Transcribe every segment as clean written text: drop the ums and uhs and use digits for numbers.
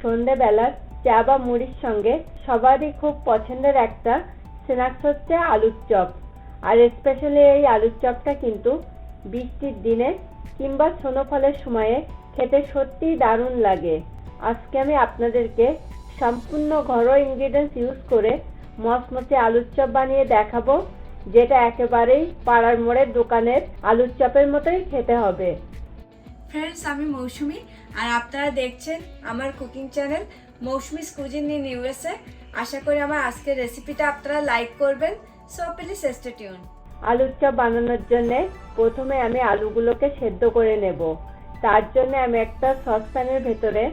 সন্ধ্যেবেলার চা বা মুড়ির সঙ্গে সবারই খুব পছন্দের একটা স্ন্যাক্স হচ্ছে আলুর চপ। আর স্পেশালি এই আলুর চপটা কিন্তু বৃষ্টির দিনে কিংবা স্নোফলের সময়ে খেতে সত্যিই দারুণ লাগে। আজকে আমি আপনাদেরকে সম্পূর্ণ ঘরোয়া ইনগ্রিডিয়েন্টস ইউজ করে মচমচে আলুর চপ বানিয়ে দেখাবো, যেটা একেবারেই পাড়ার মোড়ের দোকানের আলুর চপের মতোই খেতে হবে। ফ্রেন্ডস, আমি মৌসুমি আর আপনারা দেখছেন আমার cooking channel Mousumi's cuisine in USA. আশা করি আমার আজকের রেসিপিটা আপনারা লাইক করবেন। So please stay tune. আলুর চপ বানানোর জন্য প্রথমে আমি আলুগুলোকে সেদ্ধ করে নেব। তার জন্য আমি একটা সসপ্যানের ভেতরে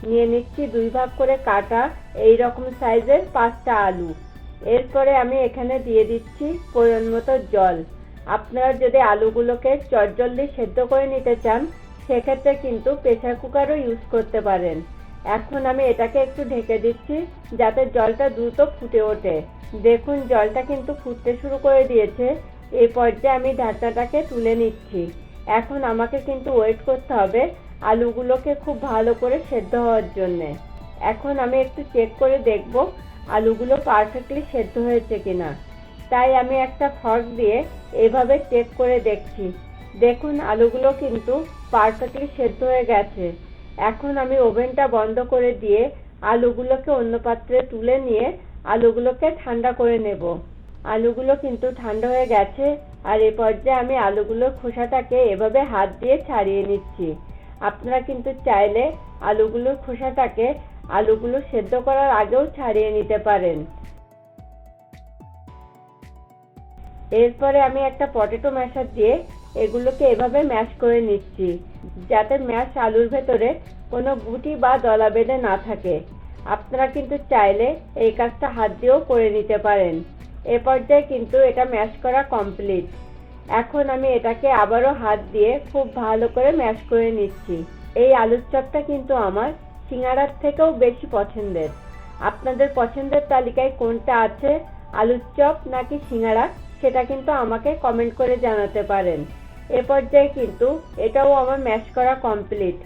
নিয়ে নিচ্ছি 2 ভাগ করে কাটা এই রকম সাইজের 5টা আলু। এরপরে আমি এখানে দিয়ে দিচ্ছি পরিমাণ মতো জল। আপনারা যদি আলুগুলোকে চটজলদি সেদ্ধ করে নিতে চান সেক্ষেত্রে কিন্তু প্রেসার কুকারও ইউজ করতে পারেন। এখন আমি এটাকে একটু ঢেকে দিচ্ছি যাতে জলটা দ্রুত ফুটে ওঠে। দেখুন জলটা কিন্তু ফুটতে শুরু করে দিয়েছে। এই পর্যায়ে আমি ঢাকনাটাকে তুলে নিচ্ছি। এখন আমাকে কিন্তু ওয়েট করতে হবে আলুগুলোকে খুব ভালো করে সেদ্ধ হওয়ার জন্যে। এখন আমি একটু চেক করে দেখব আলুগুলো পারফেক্টলি সেদ্ধ হয়েছে কিনা। তাই আমি একটা ফর্ক দিয়ে এভাবে চেক করে দেখছি। দেখুন আলুগুলো কিন্তু পারফেক্টলি সেদ্ধ হয়ে গেছে। এখন আমি ওভেনটা বন্ধ করে দিয়ে আলুগুলোকে অন্য পাত্রে তুলে নিয়ে আলুগুলোকে ঠান্ডা করে নেব। আলুগুলো কিন্তু ঠান্ডা হয়ে গেছে। আর এই পর্যায়ে আমি আলুগুলোর খোসাটাকে এভাবে হাত দিয়ে ছাড়িয়ে নিচ্ছি। আপনারা কিন্তু চাইলে আলুগুলোর খোসাটাকে আলুগুলো সেদ্ধ করার আগেও ছাড়িয়ে নিতে পারেন। এরপরে আমি একটা পটেটো ম্যাশার দিয়ে এগুলোকে এভাবে ম্যাশ করে নিচ্ছি যাতে ম্যাশ আলুর ভেতরে কোনো গুটি বা দলা বেঁধে না থাকে। আপনারা কিন্তু চাইলে এই কাজটা হাত দিয়েও করে নিতে পারেন। এ পর্যায়ে কিন্তু এটা ম্যাশ করা কমপ্লিট। এখন আমি এটাকে আবারও হাত দিয়ে খুব ভালো করে ম্যাশ করে নিচ্ছি। এই আলুর চপটা কিন্তু আমার সিঙ্গাড়ার থেকেও বেশি পছন্দের। আপনাদের পছন্দের তালিকায় কোনটা আছে, আলুর চপ নাকি সিঙ্গাড়া, সেটা কিন্তু আমাকে কমেন্ট করে জানাতে পারেন। এ পর্যায়ে কিন্তু এটাও আমার ম্যাশ করা কমপ্লিট।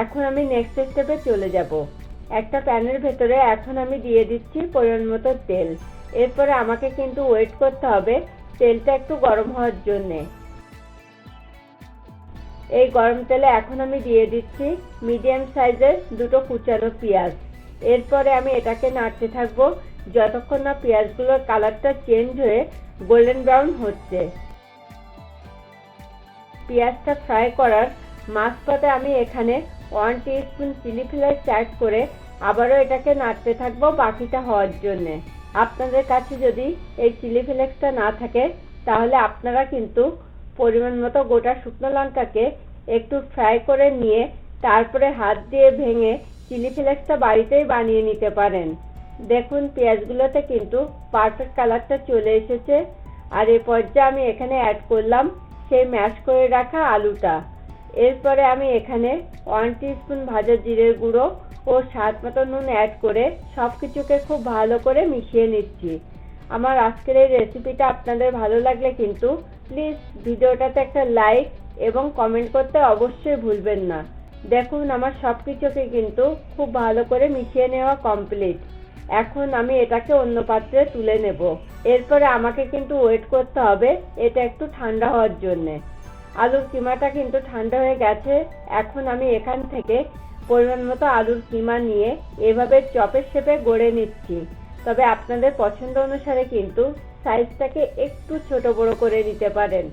এখন আমি নেক্সট স্টেপে চলে যাব। একটা প্যানের ভেতরে এখন আমি দিয়ে দিচ্ছি পরিমাণ মতো তেল। এরপরে আমাকে কিন্তু ওয়েট করতে হবে তেলটা একটু গরম হওয়ার জন্যে। এই গরম তেলে এখন আমি দিয়ে দিচ্ছি মিডিয়াম সাইজের 2টো কুচানো পেঁয়াজ। এরপরে আমি এটাকে নাড়তে থাকবো যতক্ষণ না পেঁয়াজগুলোর কালারটা চেঞ্জ হয়ে গোল্ডেন ব্রাউন হচ্ছে। পেঁয়াজটা ফ্রাই করার মাঝপথে আমি এখানে 1 টিস্পুন চিলি ফ্লেক্স অ্যাড করে আবারও এটাকে নাড়তে থাকবো বাকিটা হওয়ার জন্যে। আপনাদের কাছে যদি এই চিলি ফ্লেক্সটা না থাকে তাহলে আপনারা কিন্তু পরিমাণ মতো গোটা শুকনো লঙ্কাকে একটু ফ্রাই করে নিয়ে তারপরে হাত দিয়ে ভেঙে চিলি ফ্লেক্সটা বাড়িতেই বানিয়ে নিতে পারেন। দেখুন পেঁয়াজগুলোতে কিন্তু পারফেক্ট কালারটা চলে এসেছে। আর এই পর্যায়ে আমি এখানে অ্যাড করলাম সেই ম্যাশ করে রাখা আলুটা। এরপরে আমি এখানে 1 টিস্পুন ভাজা জিরের গুঁড়ো ও স্বাদ মতো নুন অ্যাড করে সবকিছুকে খুব ভালো করে মিশিয়ে নিচ্ছি। আমার আজকের এই রেসিপিটা আপনাদের ভালো লাগলে কিন্তু প্লিজ ভিডিওটাতে একটা লাইক এবং কমেন্ট করতে অবশ্যই ভুলবেন না। দেখুন আমার সবকিছুকে কিন্তু খুব ভালো করে মিশিয়ে নেওয়া কমপ্লিট। এখন আমি এটাকে অন্য পাত্রে তুলে নেব। এরপরে আমাকে কিন্তু ওয়েট করতে হবে এটা একটু ঠান্ডা হওয়ার জন্যে। আলুর কিমাটা কিন্তু ঠান্ডা হয়ে গেছে। এখন আমি এখান থেকে পরিমাণ মতো আলুর কিমা নিয়ে এভাবে চপের শেপে গড়ে নিচ্ছি। তবে আপনাদের পছন্দ অনুসারে কিন্তু সাইজটাকে একটু ছোট বড় করে নিতে পারেন।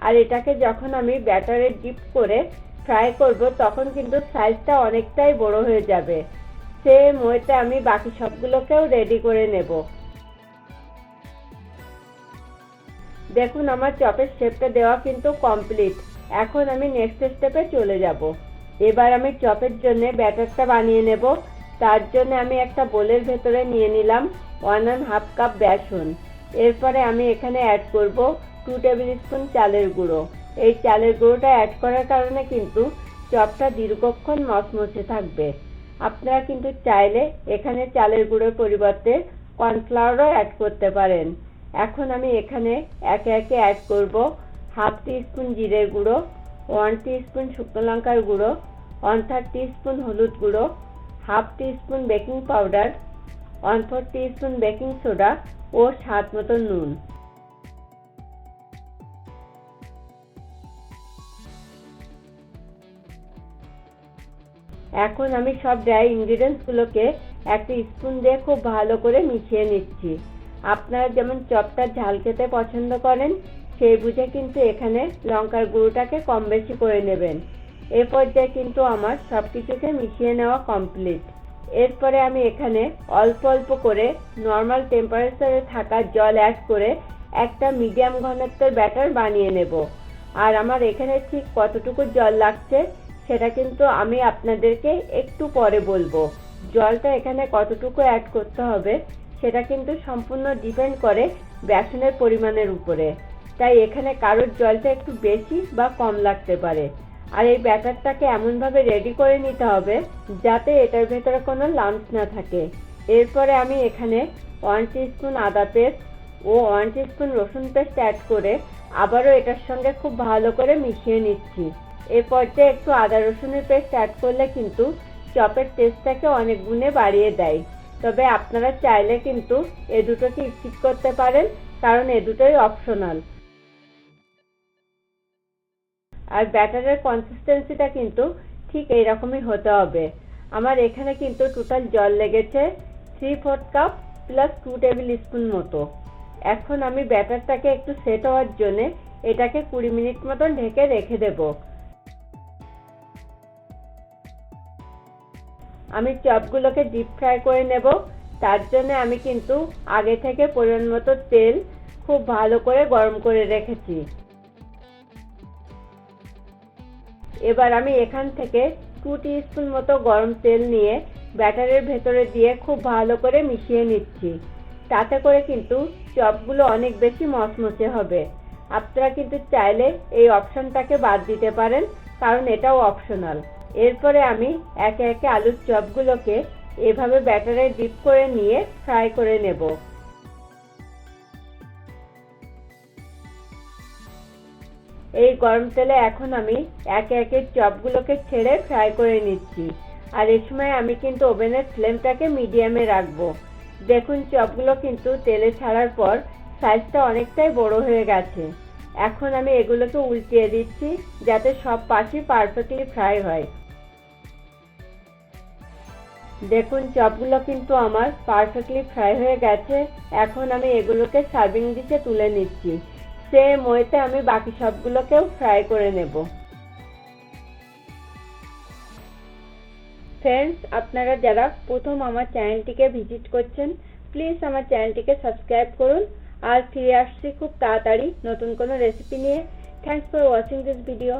আর এটাকে যখন আমি ব্যাটারে ডিপ করে ফ্রাই করব তখন কিন্তু সাইজটা অনেকটাই বড় হয়ে যাবে। সেম ওয়েতে আমি বাকি সবগুলোকেও রেডি করে নেব। দেখুন আমার চপের শেপটা দেওয়া কিন্তু কমপ্লিট। এখন আমি নেক্সট স্টেপে চলে যাব। এবার আমি চপের জন্য ব্যাটারটা বানিয়ে নেব। তার জন্য আমি একটা বোলের ভেতরে নিয়ে নিলাম 1.5 কাপ বেসন। এরপরে আমি এখানে অ্যাড করব 2 টেবিল স্পুন চালের গুঁড়ো। এই চালের গুঁড়োটা অ্যাড করার কারণে কিন্তু চপটা দীর্ঘক্ষণ মচমচে থাকবে। আপনারা কিন্তু চাইলে এখানে চালের গুঁড়োর পরিবর্তে কর্নফ্লাওয়ারও অ্যাড করতে পারেন। এখন আমি এখানে একে একে অ্যাড করব 1/2 টিস্পুন জিরের গুঁড়ো, 1 টিস্পুন শুকনো লঙ্কার গুঁড়ো, 1/3 টিস্পুন হলুদ গুঁড়ো, half teaspoon baking powder, 1/4 teaspoon baking soda ও স্বাদ মতো নুন। এখন আমি সব ড্রাই ইনগ্রিডিয়েন্টসগুলোকে একটা স্পুন দিয়ে খুব ভালো করে মিশিয়ে নিচ্ছি। আপনারা যেমন চপটা ঝাল খেতে পছন্দ করেন সেই বুঝে কিন্তু এখানে লঙ্কার গুঁড়োটাকে কম বেশি করে নেবেন। এ পর্যায়ে কিন্তু আমার সব কিছুকে মিশিয়ে নেওয়া কমপ্লিট। এরপরে আমি এখানে অল্প অল্প করে নর্মাল টেম্পারেচারে থাকা জল অ্যাড করে একটা মিডিয়াম ঘনত্বের ব্যাটার বানিয়ে নেব। আর আমার এখানে ঠিক কতটুকু জল লাগছে সেটা কিন্তু আমি আপনাদেরকে একটু পরে বলবো। জলটা এখানে কতটুকু অ্যাড করতে হবে সেটা কিন্তু সম্পূর্ণ ডিপেন্ড করে বেসনের পরিমাণের উপরে। তাই এখানে কারোর জলটা একটু বেশি বা কম লাগতে পারে। আর এই ব্যাটারটাকে এমনভাবে রেডি করে নিতে হবে যাতে এটার ভেতরে কোনো লাম্পস না থাকে। এরপরে আমি এখানে 1 টিস্পুন আদা পেস্ট ও 1 টিস্পুন রসুন পেস্ট অ্যাড করে আবারও এটার সঙ্গে খুব ভালো করে মিশিয়ে নিচ্ছি। এই পর্যায়ে একটু আদা রসুনের পেস্ট অ্যাড করলে কিন্তু চপের টেস্টটাকে অনেক গুণে বাড়িয়ে দেয়। তবে আপনারা চাইলে কিন্তু এ দুটোকে স্কিপ করতে পারেন, কারণ এ দুটোই অপশনাল। আর ব্যাটারের কনসিস্টেন্সিটা কিন্তু ঠিক এইরকমই হতে হবে। আমার এখানে কিন্তু টোটাল জল লেগেছে 3/4 কাপ প্লাস 2 টেবিল স্পুন মতো। এখন আমি ব্যাটারটাকে একটু সেট হওয়ার জন্য এটাকে 20 মিনিট মতন ঢেকে রেখে দেব। আমি চপগুলোকে ডিপ ফ্রাই করে নেব। তার জন্য আমি কিন্তু আগে থেকে পরিমাণ মতো তেল খুব ভালো করে গরম করে রেখেছি। এবার আমি এখান থেকে 2 টিস্পুন মতো গরম তেল নিয়ে ব্যাটারের ভেতরে দিয়ে খুব ভালো করে মিশিয়ে নিচ্ছি। তাতে করে কিন্তু চপগুলো অনেক বেশি মচমচে হবে। আপনারা কিন্তু চাইলে এই অপশনটাকে বাদ দিতে পারেন, কারণ এটাও অপশনাল। এরপরে আমি একে একে আলুর চপগুলোকে এভাবে ব্যাটারে ডিপ করে নিয়ে ফ্রাই করে নেব। এই গরম তেলে এখন আমি একে একে চপগুলোকে ছেড়ে ফ্রাই করে নিচ্ছি। আর এই সময় আমি কিন্তু ওভেনের ফ্লেমটাকে মিডিয়ামে রাখবো। দেখুন চপগুলো কিন্তু তেলে ছাড়ার পর সাইজটা অনেকটাই বড় হয়ে গেছে। এখন আমি এগুলোকে উল্টিয়ে দিচ্ছি যাতে সব পাশই পারফেক্টলি ফ্রাই হয়। দেখুন চপগুলো কিন্তু আমার পারফেক্টলি ফ্রাই হয়ে গেছে। এখন আমি এগুলোকে সার্ভিং ডিশে তুলে নিচ্ছি। সেম ওয়েতে আমি বাকি সবগুলোকেও ফ্রাই করে নেব। ফ্রেন্ডস, আপনারা যারা প্রথম আমার চ্যানেলটিকে ভিজিট করছেন প্লিজ আমার চ্যানেলটিকে সাবস্ক্রাইব করুন। আর ফিরে আসছি খুব তাড়াতাড়ি নতুন কোনো রেসিপি নিয়ে। Thanks for watching this video.